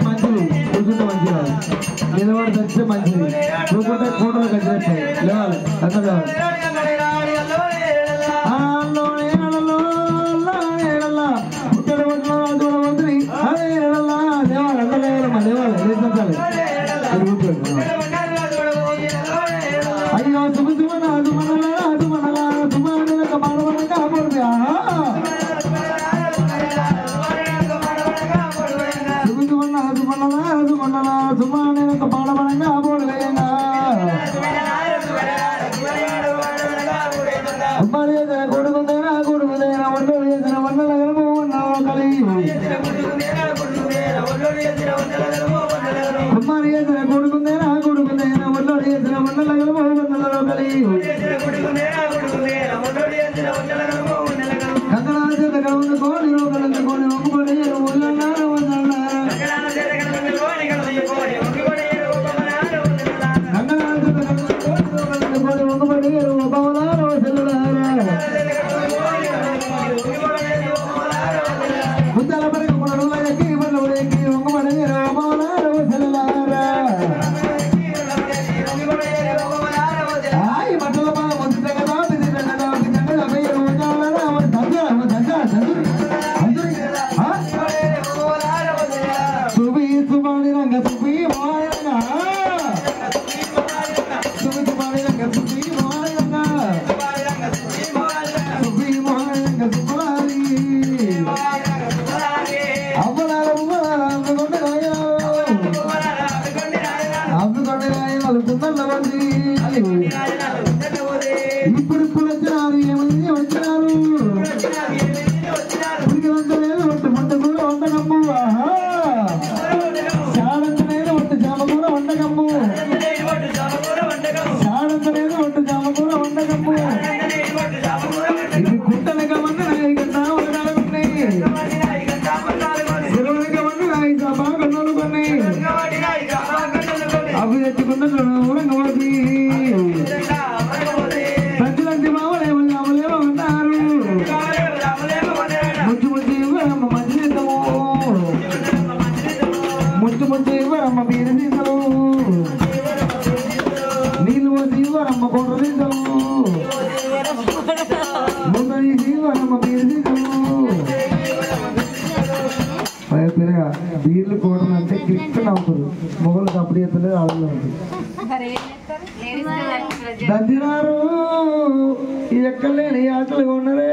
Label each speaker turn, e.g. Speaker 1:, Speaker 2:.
Speaker 1: మంచిది కూర్చుంటే మంచిగా నిలబడి తెచ్చే మంచిది కూర్చుంటే కూటలు కట్టినట్టే లేవాలి అక్కడ అయ్యో సుమ సుమన ఇప్పుడు వచ్చినారు ఏమైంది వచ్చినారు వంట కూడా వండకమ్ము చాలంతనేది వంట జామ కూడా వండకమ్ము చాలంతనేది వంట జామ కూడా వండకమ్ము ఇది గుట్టనక మంది నాయకంతా వండాలనుకున్నాయి ఇరవైక మంది నాయక బాగా కన్నులుకున్నాయి అవి తెచ్చుకున్న ఊరంగవది ప్రజలంటి మామలేమో అమలేమో అన్నారు ముచ్చు ముచ్చు ఇవ్వరమ్మ మంచి తీర్థము ముచ్చు ముచ్చు ఇవ్వరమ్మ బీరు తీర్థము నీళ్ళు పోసి ఇవ్వరమ్మ కొండ తీర్థము ముందు తీసి ఇవ్వరమ్మ బీరు తీర్థము పిల్లగా బీర్లు కూడలు అంటే గిఫ్ట్ నవ్వుతారు మొగలు అప్పుడు ఎత్తలేదు ఆడలో దంచినారు ఎక్కలేని ఆటలు కొన్నరే